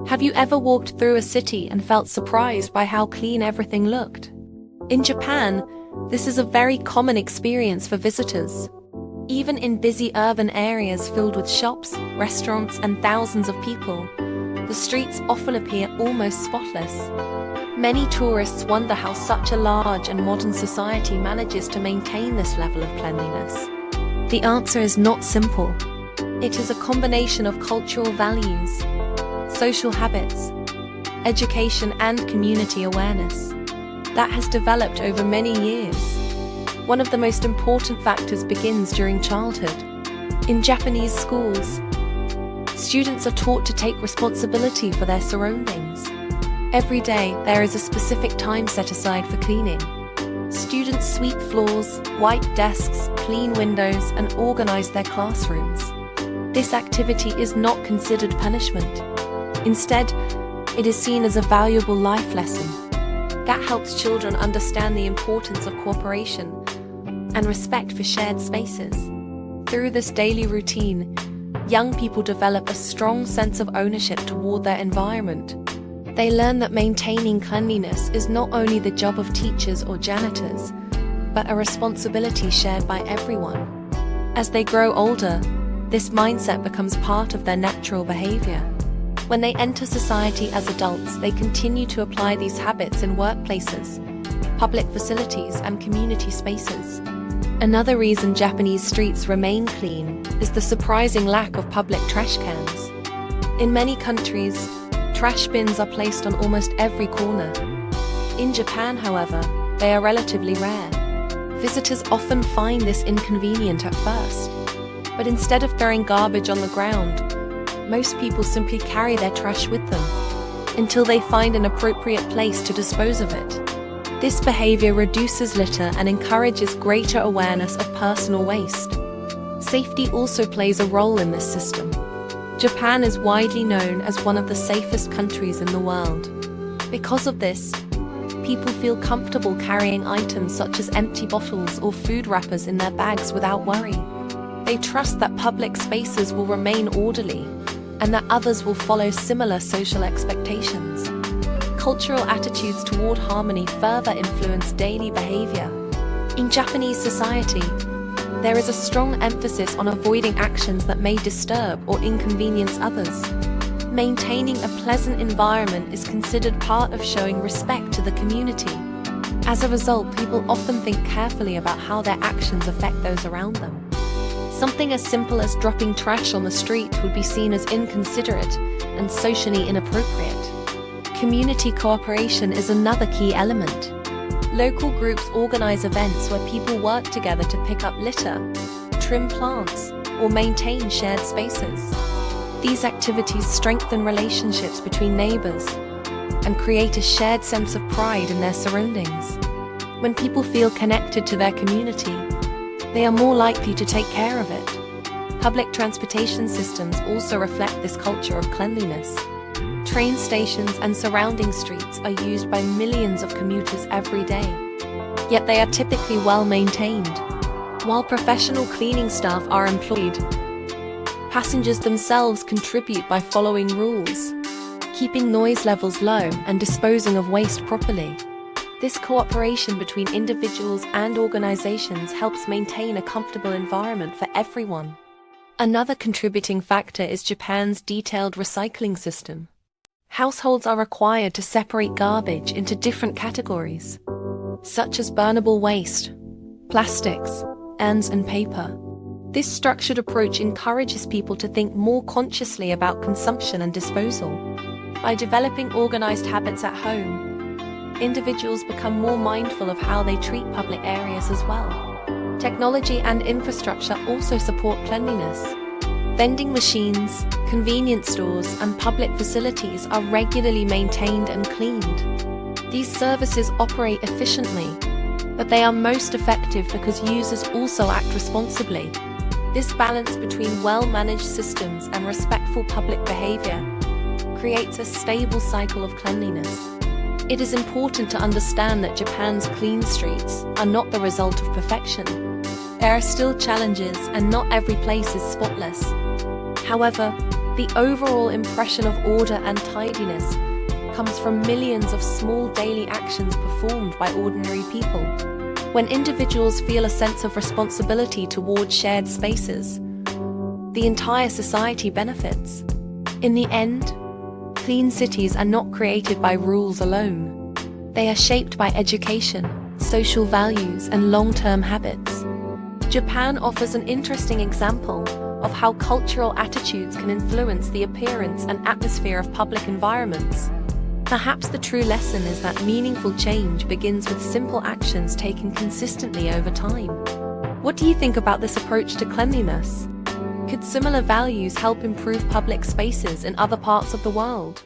Have you ever walked through a city and felt surprised by how clean everything looked? In Japan, this is a very common experience for visitors. Even in busy urban areas filled with shops, restaurants, and thousands of people, the streets often appear almost spotless. Many tourists wonder how such a large and modern society manages to maintain this level of cleanliness. The answer is not simple. It is a combination of cultural values, social habits, education, and community awareness that has developed over many years. One of the most important factors begins during childhood. In Japanese schools, students are taught to take responsibility for their surroundings. Every day, there is a specific time set aside for cleaning. Students sweep floors, wipe desks, clean windows, and organize their classrooms. This activity is not considered punishment. Instead, it is seen as a valuable life lesson that helps children understand the importance of cooperation and respect for shared spaces. Through this daily routine, young people develop a strong sense of ownership toward their environment. They learn that maintaining cleanliness is not only the job of teachers or janitors, but a responsibility shared by everyone. As they grow older, this mindset becomes part of their natural behavior. When they enter society as adults, they continue to apply these habits in workplaces, public facilities, and community spaces. Another reason Japanese streets remain clean is the surprising lack of public trash cans. In many countries, trash bins are placed on almost every corner. In Japan, however, they are relatively rare. Visitors often find this inconvenient at first, but instead of throwing garbage on the ground, most people simply carry their trash with them until they find an appropriate place to dispose of it. This behavior reduces litter and encourages greater awareness of personal waste. Safety also plays a role in this system. Japan is widely known as one of the safest countries in the world. Because of this, people feel comfortable carrying items such as empty bottles or food wrappers in their bags without worry. They trust that public spaces will remain orderly and that others will follow similar social expectations. Cultural attitudes toward harmony further influence daily behavior. In Japanese society, there is a strong emphasis on avoiding actions that may disturb or inconvenience others. Maintaining a pleasant environment is considered part of showing respect to the community. As a result, people often think carefully about how their actions affect those around them. Something as simple as dropping trash on the street would be seen as inconsiderate and socially inappropriate. Community cooperation is another key element. Local groups organize events where people work together to pick up litter, trim plants, or maintain shared spaces. These activities strengthen relationships between neighbors and create a shared sense of pride in their surroundings. When people feel connected to their community, they are more likely to take care of it. Public transportation systems also reflect this culture of cleanliness. Train stations and surrounding streets are used by millions of commuters every day, yet they are typically well maintained. While professional cleaning staff are employed, passengers themselves contribute by following rules, keeping noise levels low, and disposing of waste properly. This cooperation between individuals and organizations helps maintain a comfortable environment for everyone. Another contributing factor is Japan's detailed recycling system. Households are required to separate garbage into different categories, such as burnable waste, plastics, ends, and paper. This structured approach encourages people to think more consciously about consumption and disposal. By developing organized habits at home, individuals become more mindful of how they treat public areas as well. Technology and infrastructure also support cleanliness. Vending machines, convenience stores, and public facilities are regularly maintained and cleaned. These services operate efficiently, but they are most effective because users also act responsibly. This balance between well-managed systems and respectful public behavior creates a stable cycle of cleanliness. It is important to understand that Japan's clean streets are not the result of perfection. There are still challenges, and not every place is spotless. However, The overall impression of order and tidiness comes from millions of small daily actions performed by ordinary people. When individuals feel a sense of responsibility toward shared spaces, the entire society benefits. In the end, clean cities are not created by rules alone. They are shaped by education, social values, and long-term habits. Japan offers an interesting example of how cultural attitudes can influence the appearance and atmosphere of public environments. Perhaps the true lesson is that meaningful change begins with simple actions taken consistently over time. What do you think about this approach to cleanliness? Could similar values help improve public spaces in other parts of the world?